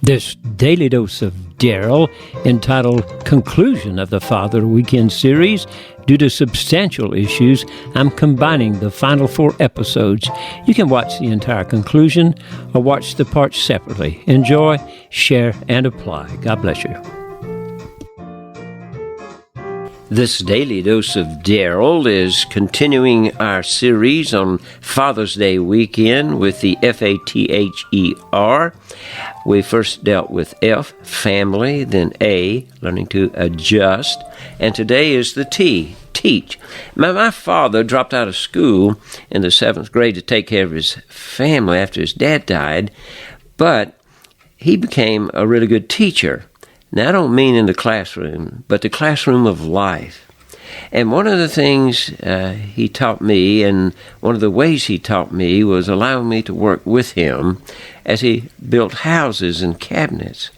This daily dose of Daryl, entitled Conclusion of the Father Weekend Series, due to substantial issues, I'm combining the final 4 episodes. You can watch the entire conclusion or watch the parts separately. Enjoy, share, and apply. God bless you. This daily dose of Daryl is continuing our series on Father's Day weekend with the FATHER. We first dealt with F, family, then A, learning to adjust, and today is the T, teach. My father dropped out of school in the 7th grade to take care of his family after his dad died, but he became a really good teacher. Now, I don't mean in the classroom, but the classroom of life. And one of the things he taught me, and one of the ways he taught me, was allowing me to work with him as he built houses and cabinets.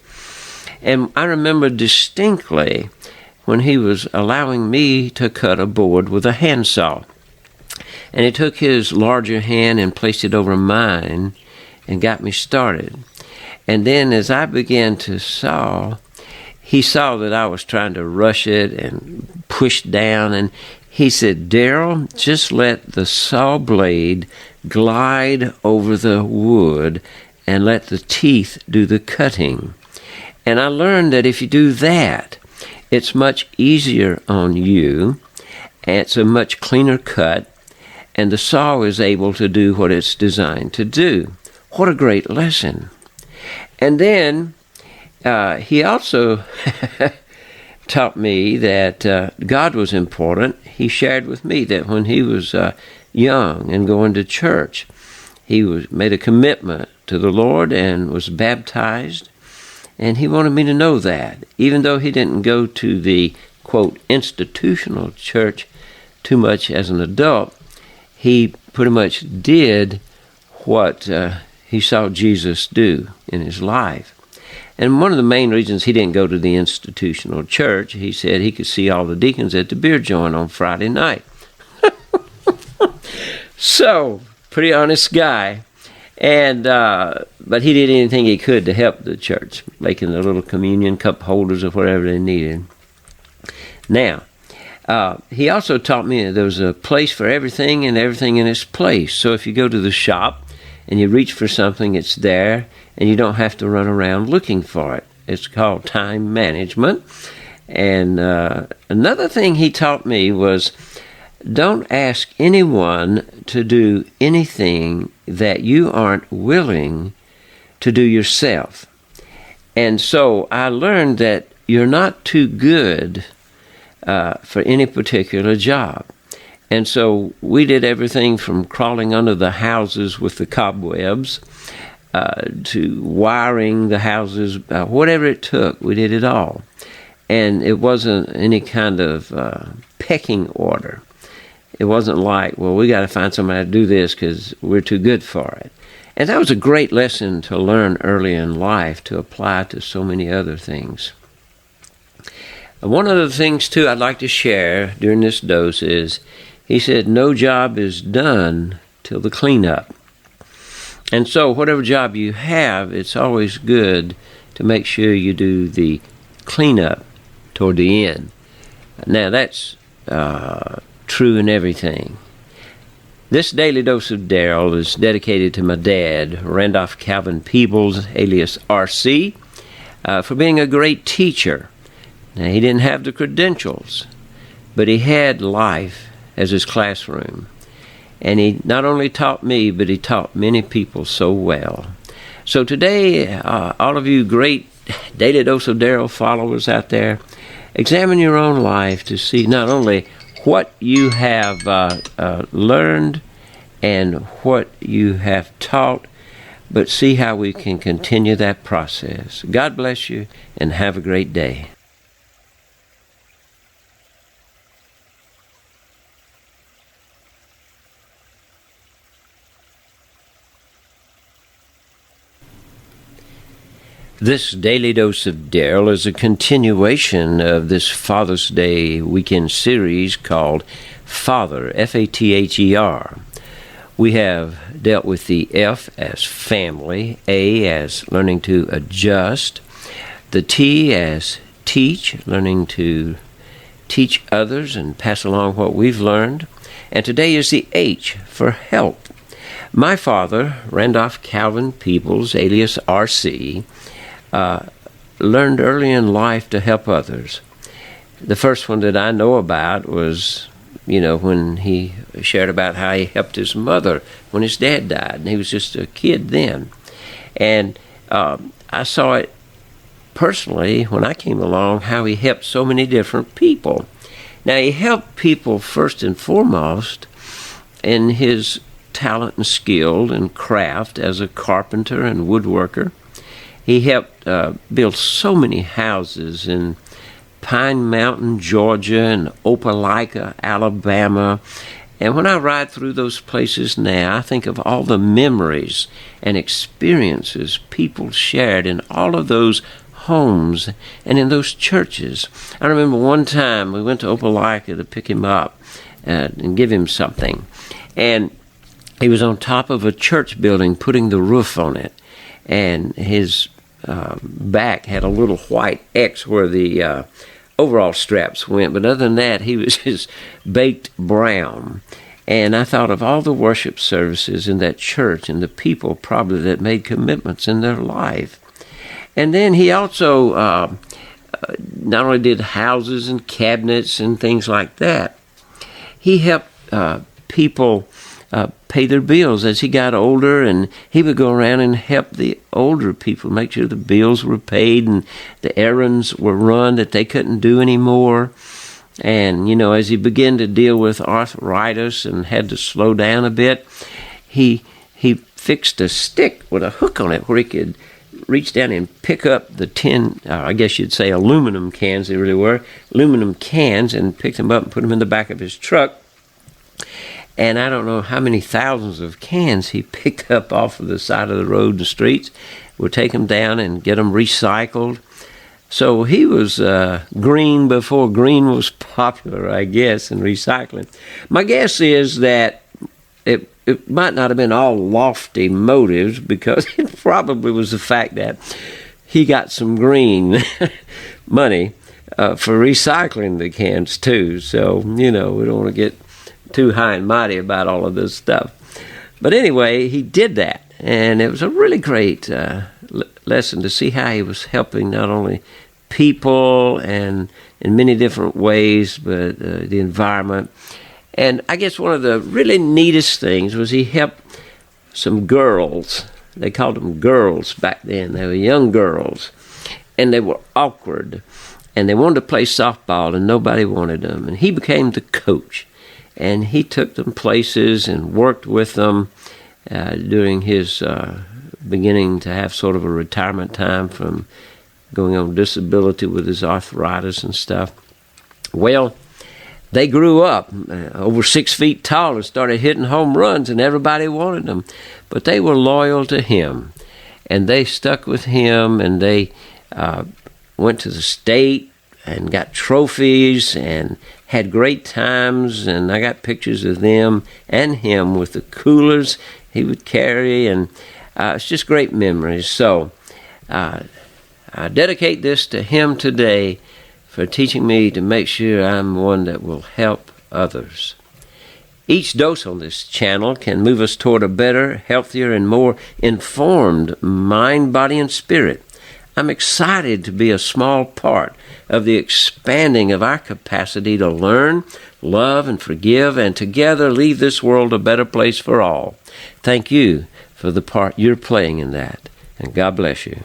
And I remember distinctly when he was allowing me to cut a board with a handsaw. And he took his larger hand and placed it over mine and got me started. And then as I began to saw, he saw that I was trying to rush it and push down, and he said, "Daryl, just let the saw blade glide over the wood and let the teeth do the cutting." And I learned that if you do that, it's much easier on you, and it's a much cleaner cut, and the saw is able to do what it's designed to do. What a great lesson. And then he also taught me that God was important. He shared with me that when he was young and going to church, he made a commitment to the Lord and was baptized. And he wanted me to know that, even though he didn't go to the, quote, institutional church too much as an adult, he pretty much did what he saw Jesus do in his life. And one of the main reasons he didn't go to the institutional church, he said he could see all the deacons at the beer joint on Friday night. So, pretty honest guy. And but he did anything he could to help the church, making the little communion cup holders or whatever they needed. Now, he also taught me that there was a place for everything and everything in its place. So if you go to the shop and you reach for something, it's there, and you don't have to run around looking for it. It's called time management. And another thing he taught me was, don't ask anyone to do anything that you aren't willing to do yourself. And so I learned that you're not too good for any particular job. And so we did everything from crawling under the houses with the cobwebs to wiring the houses, whatever it took, we did it all. And it wasn't any kind of pecking order. It wasn't like, well, we got to find somebody to do this because we're too good for it. And that was a great lesson to learn early in life to apply to so many other things. One of the things, too, I'd like to share during this dose is, he said, no job is done till the cleanup. And so whatever job you have, it's always good to make sure you do the cleanup toward the end. Now, that's true in everything. This daily dose of Daryl is dedicated to my dad, Randolph Calvin Peebles, alias RC, for being a great teacher. Now, he didn't have the credentials, but he had life as his classroom. And he not only taught me, but he taught many people so well. So today, all of you great Daily Dose of Daryl followers out there, examine your own life to see not only what you have learned and what you have taught, but see how we can continue that process. God bless you, and have a great day. This Daily Dose of Daryl is a continuation of this Father's Day weekend series called Father, F-A-T-H-E-R. We have dealt with the F as family, A as learning to adjust, the T as teach, learning to teach others and pass along what we've learned. And today is the H for help. My father, Randolph Calvin Peebles, alias R.C., learned early in life to help others. The first one that I know about was, when he shared about how he helped his mother when his dad died, and he was just a kid then. And I saw it personally when I came along, how he helped so many different people. Now, he helped people first and foremost in his talent and skill and craft as a carpenter and woodworker. He helped build so many houses in Pine Mountain, Georgia, and Opelika, Alabama. And when I ride through those places now, I think of all the memories and experiences people shared in all of those homes and in those churches. I remember one time we went to Opelika to pick him up and give him something. And he was on top of a church building putting the roof on it. And his back had a little white X where the overall straps went. But other than that, he was just baked brown. And I thought of all the worship services in that church and the people probably that made commitments in their life. And then he also not only did houses and cabinets and things like that, he helped people pay their bills as he got older, and he would go around and help the older people make sure the bills were paid and the errands were run that they couldn't do anymore. And, as he began to deal with arthritis and had to slow down a bit, he fixed a stick with a hook on it where he could reach down and pick up the I guess you'd say aluminum cans, they really were, aluminum cans, and picked them up and put them in the back of his truck. And I don't know how many thousands of cans he picked up off of the side of the road and streets, would take them down and get them recycled. So he was green before green was popular, I guess, in recycling. My guess is that it might not have been all lofty motives, because it probably was the fact that he got some green money for recycling the cans too. So, we don't want to get too high and mighty about all of this stuff. But anyway, he did that. And it was a really great lesson to see how he was helping not only people and in many different ways, but the environment. And I guess one of the really neatest things was he helped some girls. They called them girls back then. They were young girls. And they were awkward. And they wanted to play softball, and nobody wanted them. And he became the coach. And he took them places and worked with them during his beginning to have sort of a retirement time from going on disability with his arthritis and stuff. Well, they grew up over 6 feet tall and started hitting home runs, and everybody wanted them. But they were loyal to him, and they stuck with him, and they went to the state and got trophies and had great times. And I got pictures of them and him with the coolers he would carry, and it's just great memories. So I dedicate this to him today for teaching me to make sure I'm one that will help others. Each dose on this channel can move us toward a better, healthier, and more informed mind, body, and spirit. I'm excited to be a small part of the expanding of our capacity to learn, love, and forgive, and together leave this world a better place for all. Thank you for the part you're playing in that, and God bless you.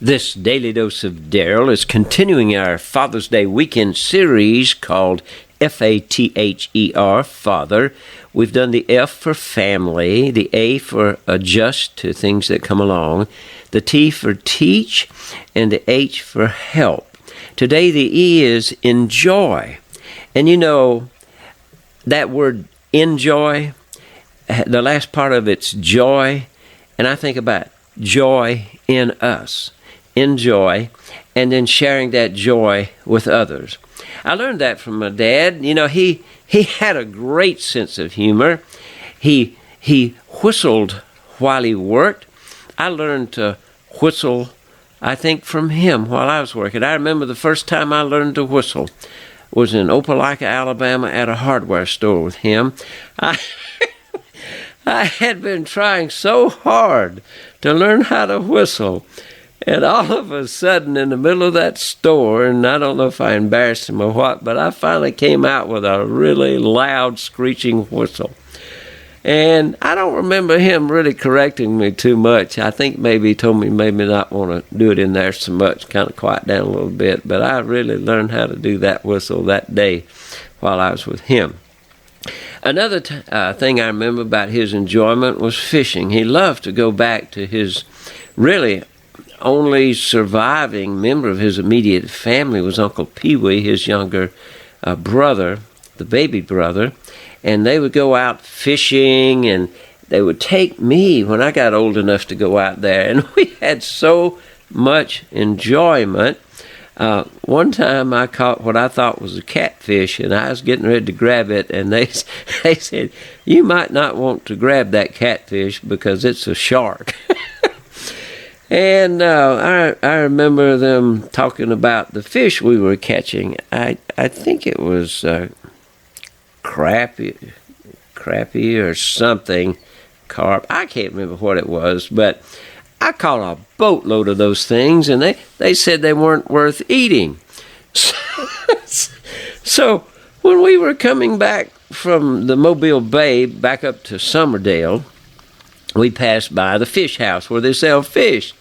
This Daily Dose of Daryl is continuing our Father's Day weekend series called F-A-T-H-E-R, Father. We've done the F for family, the A for adjust to things that come along, the T for teach, and the H for help. Today the E is enjoy. And that word enjoy, the last part of it's joy, and I think about joy in us, in joy, and then sharing that joy with others. I learned that from my dad. You know, he had a great sense of humor. He whistled while he worked. I learned to whistle, I think, from him while I was working. I remember the first time I learned to whistle was in Opelika, Alabama, at a hardware store with him. I had been trying so hard to learn how to whistle, and all of a sudden, in the middle of that store, and I don't know if I embarrassed him or what, but I finally came out with a really loud, screeching whistle. And I don't remember him really correcting me too much. I think maybe he told me maybe not want to do it in there so much, kind of quiet down a little bit. But I really learned how to do that whistle that day while I was with him. Another thing I remember about his enjoyment was fishing. He loved to go back to his really only surviving member of his immediate family was Uncle Pee Wee, his younger brother, the baby brother. And they would go out fishing, and they would take me when I got old enough to go out there. And we had so much enjoyment. One time I caught what I thought was a catfish, and I was getting ready to grab it, and they said, "You might not want to grab that catfish because it's a shark." And I remember them talking about the fish we were catching. I think it was crappie or something, carp. I can't remember what it was, but I caught a boatload of those things, and they said they weren't worth eating. So when we were coming back from the Mobile Bay back up to Summerdale, we passed by the fish house where they sell fish.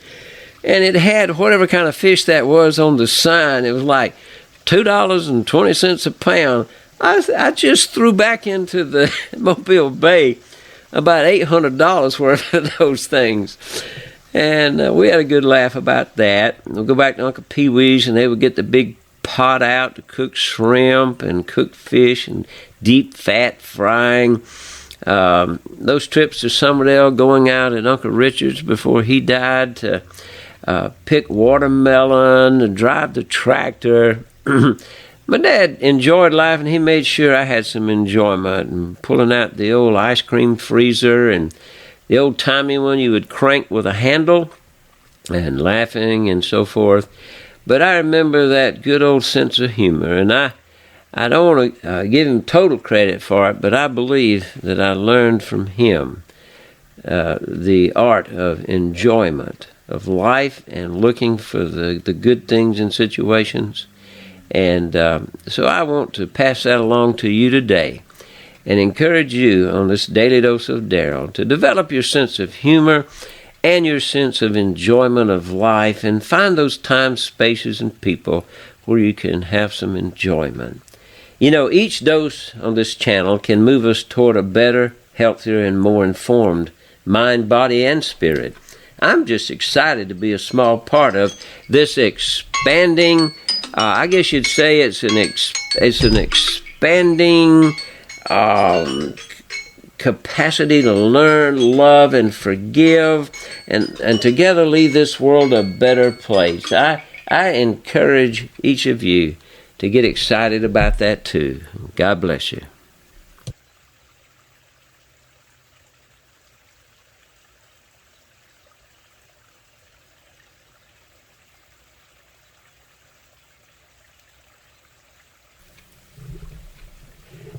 And it had whatever kind of fish that was on the sign. It was like $2.20 a pound. I just threw back into the Mobile Bay about $800 worth of those things. And we had a good laugh about that. We'll go back to Uncle Pee Wee's, and they would get the big pot out to cook shrimp and cook fish and deep fat frying. Those trips to Summerdale, going out at Uncle Richard's before he died to pick watermelon and drive the tractor. My dad enjoyed life, and he made sure I had some enjoyment, and pulling out the old ice cream freezer and the old-timey one you would crank with a handle, and laughing and so forth. But I remember that good old sense of humor, and I don't want to give him total credit for it, but I believe that I learned from him the art of enjoyment of life and looking for the good things in situations. And so I want to pass that along to you today and encourage you on this Daily Dose of Daryl to develop your sense of humor and your sense of enjoyment of life, and find those times, spaces, and people where you can have some enjoyment. You know, each dose on this channel can move us toward a better, healthier, and more informed mind, body, and spirit. I'm just excited to be a small part of this expanding, I guess you'd say it's an expanding capacity to learn, love, and forgive, and together leave this world a better place. I encourage each of you to get excited about that too. God bless you.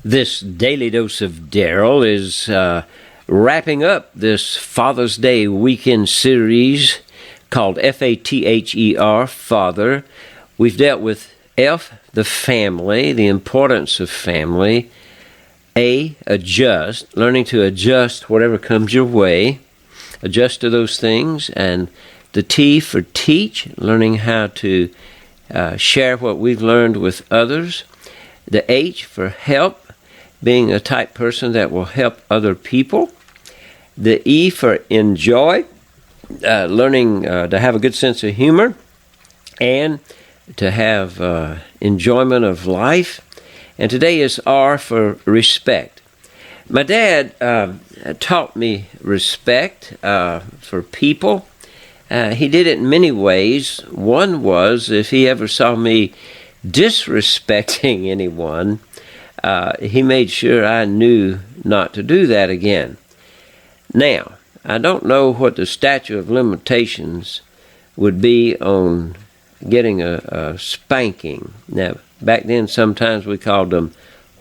This Daily Dose of Daryl is wrapping up this Father's Day weekend series called F-A-T-H-E-R, Father. We've dealt with F, the family, the importance of family. A, adjust, learning to adjust whatever comes your way. Adjust to those things. And the T for teach, learning how to share what we've learned with others. The H for help, being a type person that will help other people. The E for enjoy, learning to have a good sense of humor and to have enjoyment of life. And today is R for respect. My dad taught me respect for people, He did it in many ways. One was if he ever saw me disrespecting anyone, he made sure I knew not to do that again. Now, I don't know what the statute of limitations would be on getting a spanking. Now, back then sometimes we called them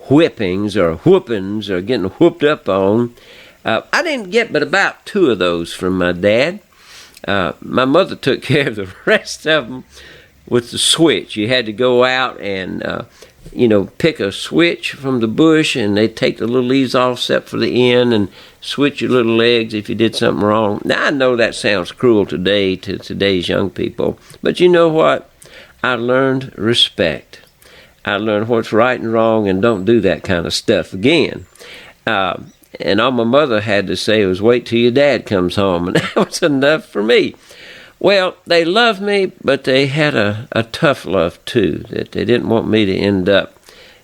whippings or whoopings or getting whooped up on. I didn't get but about 2 of those from my dad. My mother took care of the rest of them with the switch. You had to go out and, pick a switch from the bush, and they'd take the little leaves off except for the end and switch your little legs if you did something wrong. Now, I know that sounds cruel today to today's young people, but you know what? I learned respect. I learned what's right and wrong, and don't do that kind of stuff again. And all my mother had to say was, wait till your dad comes home, and that was enough for me. Well, they loved me, but they had a tough love too, that they didn't want me to end up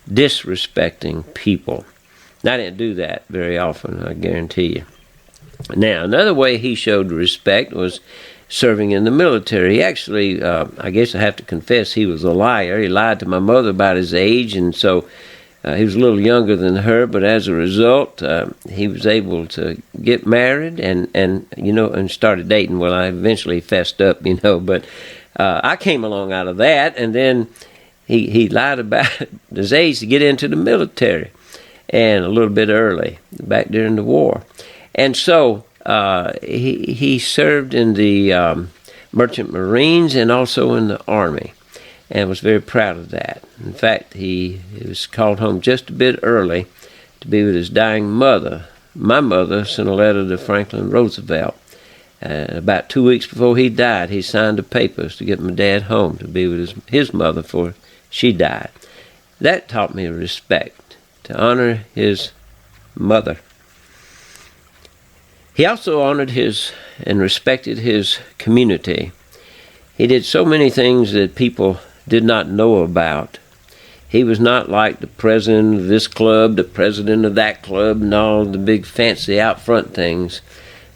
disrespecting people. And I didn't do that very often, I guarantee you. Now, another way he showed respect was serving in the military. He actually, I guess I have to confess, he was a liar. He lied to my mother about his age, and so he was a little younger than her, but as a result, he was able to get married and started dating. Well, I eventually fessed up, but I came along out of that, and then he lied about his age to get into the military, and a little bit early, back during the war. And so he served in the Merchant Marines and also in the Army, and was very proud of that. In fact, he was called home just a bit early to be with his dying mother. My mother sent a letter to Franklin Roosevelt. About 2 weeks before he died, he signed the papers to get my dad home to be with his mother before she died. That taught me respect, to honor his mother. He also honored and respected his community. He did so many things that people did not know about. He was not like the president of this club, the president of that club, and all the big fancy out front things.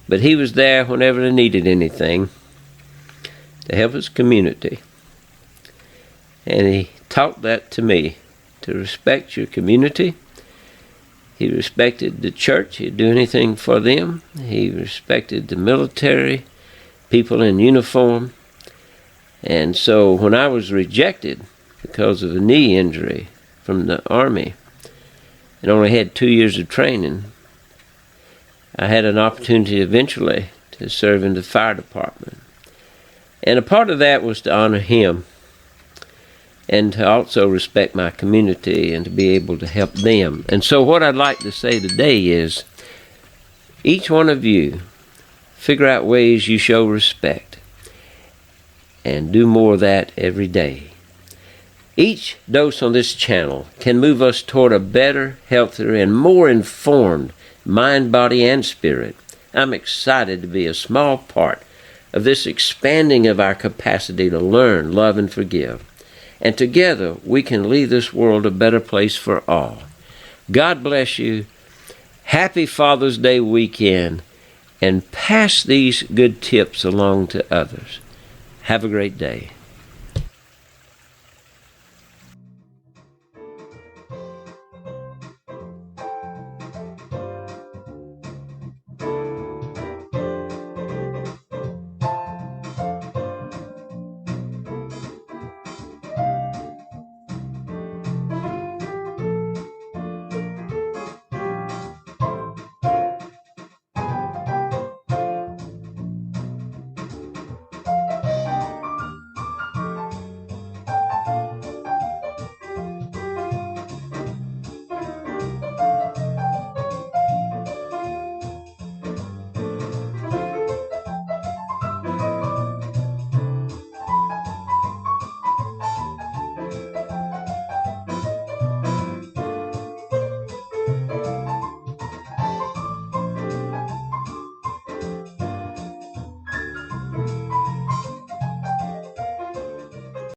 But he was there whenever they needed anything to help his community. And he taught that to me, to respect your community. He respected the church. He'd do anything for them. He respected the military, people in uniform. And so when I was rejected because of a knee injury from the Army and only had 2 years of training, I had an opportunity eventually to serve in the fire department. And a part of that was to honor him and to also respect my community and to be able to help them. And so what I'd like to say today is, each one of you, figure out ways you show respect and do more of that every day. Each dose on this channel can move us toward a better, healthier, and more informed mind, body, and spirit. I'm excited to be a small part of this expanding of our capacity to learn, love, and forgive. And together we can leave this world a better place for all. God bless you. Happy Father's Day weekend, and pass these good tips along to others. Have a great day.